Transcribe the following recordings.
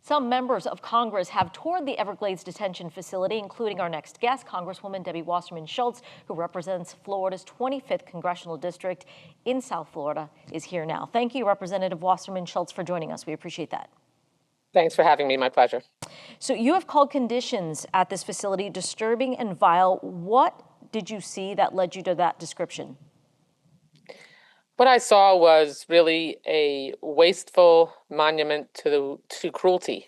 Some members of Congress have toured the Everglades detention facility, including our next guest, Congresswoman Debbie Wasserman Schultz, who represents Florida's 25th Congressional District in South Florida, is here now. Thank you, Representative Wasserman Schultz, for joining us. We appreciate that. Thanks for having me. My pleasure. So you have called conditions at this facility disturbing and vile. What did you see that led you to that description? What I saw was really a wasteful monument to cruelty.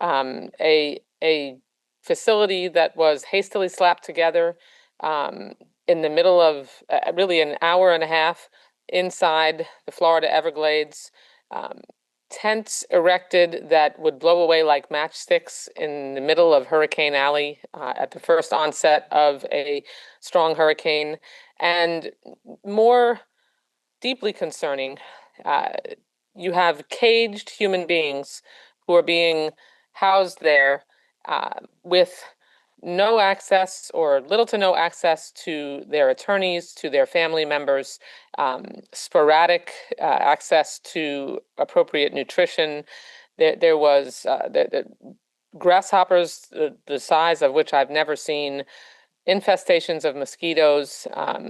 A facility that was hastily slapped together in the middle of really an hour and a half inside the Florida Everglades. Tents erected that would blow away like matchsticks in the middle of Hurricane Alley at the first onset of a strong hurricane. And more deeply concerning, you have caged human beings who are being housed there with no access or little to no access to their attorneys, to their family members, sporadic access to appropriate nutrition. There was the grasshoppers, the size of which I've never seen, infestations of mosquitoes.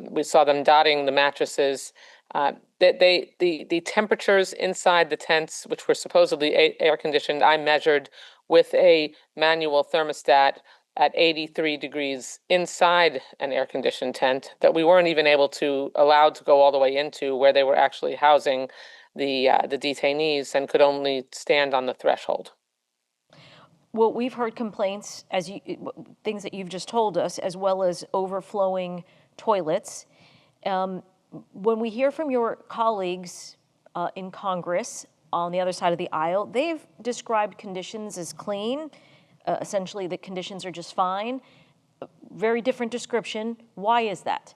We saw them dotting the mattresses. The temperatures inside the tents, which were supposedly air conditioned, I measured with a manual thermostat at 83 degrees inside an air conditioned tent that we weren't even allowed to go all the way into, where they were actually housing the detainees and could only stand on the threshold. Well, we've heard complaints, things that you've just told us, as well as overflowing toilets. When we hear from your colleagues in Congress on the other side of the aisle, they've described conditions as clean. Essentially, the conditions are just fine. Very different description. Why is that?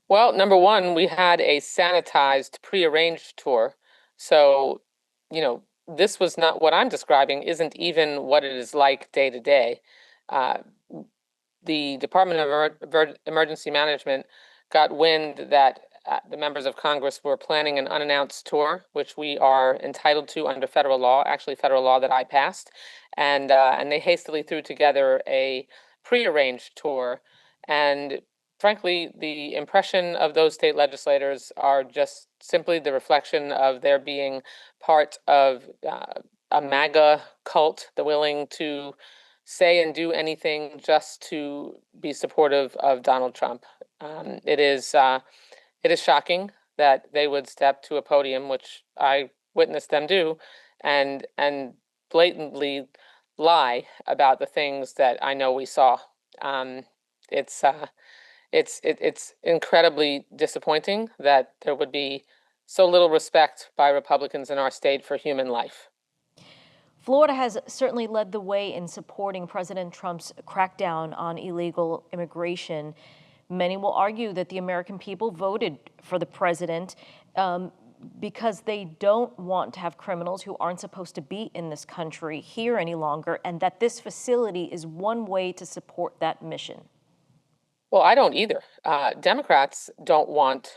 Well, number one, we had a sanitized, prearranged tour. So, this was not what I'm describing, isn't even what it is like day to day. The Department of Emergency Management got wind that the members of Congress were planning an unannounced tour, which we are entitled to under federal law, actually federal law that I passed. And they hastily threw together a prearranged tour. And frankly, the impression of those state legislators are just simply the reflection of their being part of a MAGA cult, the willing to say and do anything just to be supportive of Donald Trump. It is shocking that they would step to a podium, which I witnessed them do, and blatantly lie about the things that I know we saw. It's incredibly disappointing that there would be so little respect by Republicans in our state for human life. Florida has certainly led the way in supporting President Trump's crackdown on illegal immigration. Many will argue that the American people voted for the president because they don't want to have criminals who aren't supposed to be in this country here any longer, and that this facility is one way to support that mission. Well, I don't either. Democrats don't want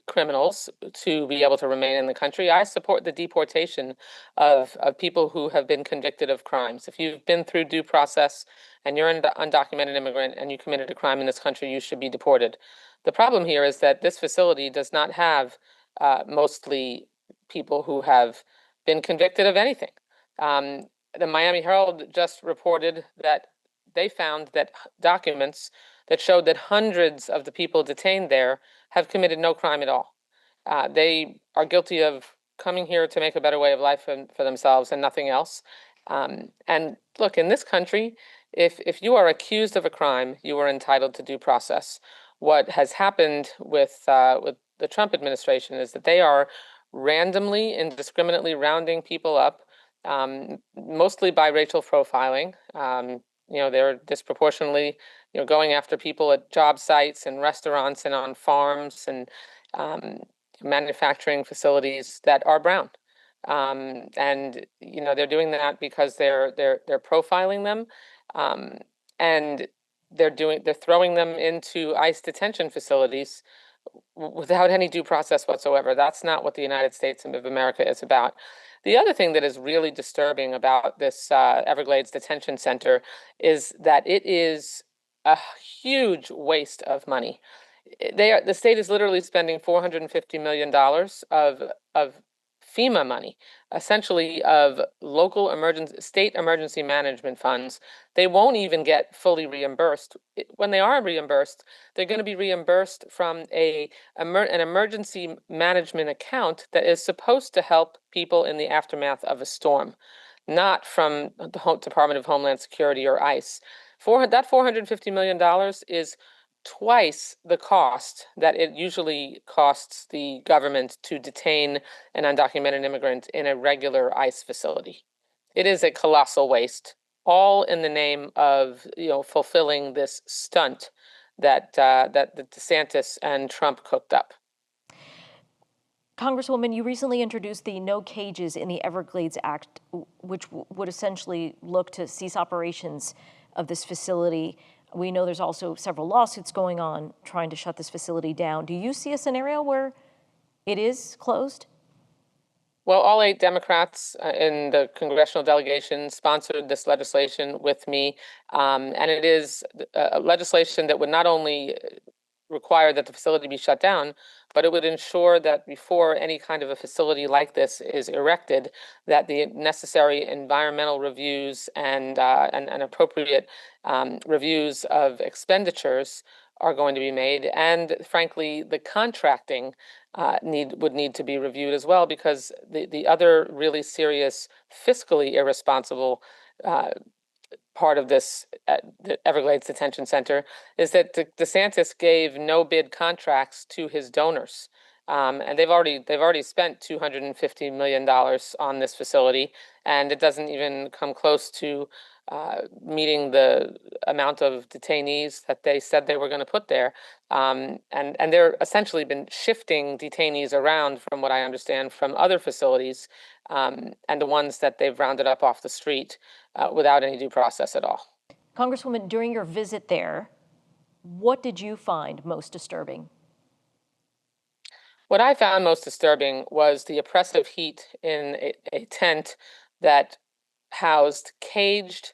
criminals to be able to remain in the country. I support the deportation of people who have been convicted of crimes. If you've been through due process and you're an undocumented immigrant and you committed a crime in this country, you should be deported. The problem here is that this facility does not have mostly people who have been convicted of anything. The Miami Herald just reported that they found that documents that showed that hundreds of the people detained there have committed no crime at all. They are guilty of coming here to make a better way of life for themselves and nothing else. And look, in this country, if you are accused of a crime, you are entitled to due process. What has happened with the Trump administration is that they are randomly, indiscriminately rounding people up, mostly by racial profiling. They're disproportionately, going after people at job sites and restaurants and on farms and manufacturing facilities that are brown. And they're doing that because they're profiling them, and they're throwing them into ICE detention facilities without any due process whatsoever. That's not what the United States of America is about. The other thing that is really disturbing about this Everglades Detention Center is that it is a huge waste of money. The state is literally spending $450 million of FEMA money, essentially of state emergency management funds. They won't even get fully reimbursed. When they are reimbursed, they're going to be reimbursed from an emergency management account that is supposed to help people in the aftermath of a storm, not from the Department of Homeland Security or ICE. That $450 million is twice the cost that it usually costs the government to detain an undocumented immigrant in a regular ICE facility. It is a colossal waste, all in the name of fulfilling this stunt that that the DeSantis and Trump cooked up. Congresswoman, you recently introduced the No Cages in the Everglades Act, which would essentially look to cease operations of this facility. We know there's also several lawsuits going on trying to shut this facility down. Do you see a scenario where it is closed? Well, all 8 Democrats in the congressional delegation sponsored this legislation with me, and it is a legislation that would not only require that the facility be shut down, but it would ensure that before any kind of a facility like this is erected, that the necessary environmental reviews and appropriate reviews of expenditures are going to be made, and frankly, the contracting would need to be reviewed as well, because the other really serious fiscally irresponsible part of this the Everglades Detention Center is that DeSantis gave no bid contracts to his donors, and they've already spent $250 million on this facility, and it doesn't even come close to meeting the amount of detainees that they said they were going to put there. And they're essentially been shifting detainees around, from what I understand, from other facilities, and the ones that they've rounded up off the street without any due process at all. Congresswoman, during your visit there, what did you find most disturbing? What I found most disturbing was the oppressive heat in a tent that housed caged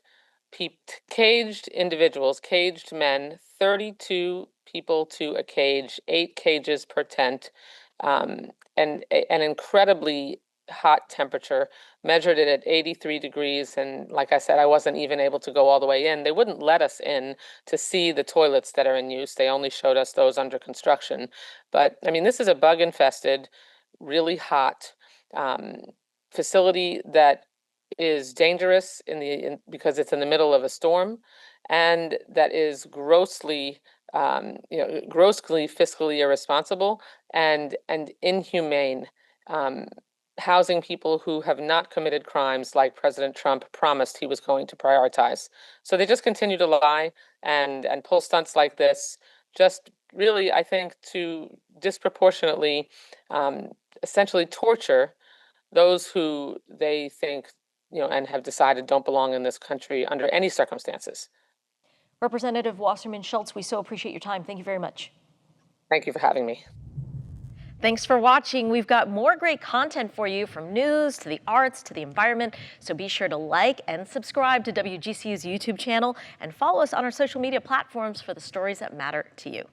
individuals, caged men, 32 people to a cage, 8 cages per tent, and an incredibly hot temperature, measured it at 83 degrees. And like I said, I wasn't even able to go all the way in. They wouldn't let us in to see the toilets that are in use. They only showed us those under construction. But I mean, this is a bug infested, really hot facility that is dangerous because it's in the middle of a storm, and that is grossly fiscally irresponsible and inhumane, housing people who have not committed crimes like President Trump promised he was going to prioritize. So they just continue to lie and pull stunts like this, just really, I think, to disproportionately essentially torture those who they think and have decided don't belong in this country under any circumstances. Representative Wasserman Schultz, we so appreciate your time. Thank you very much. Thank you for having me. Thanks for watching. We've got more great content for you, from news to the arts to the environment. So be sure to like and subscribe to WGCU's YouTube channel and follow us on our social media platforms for the stories that matter to you.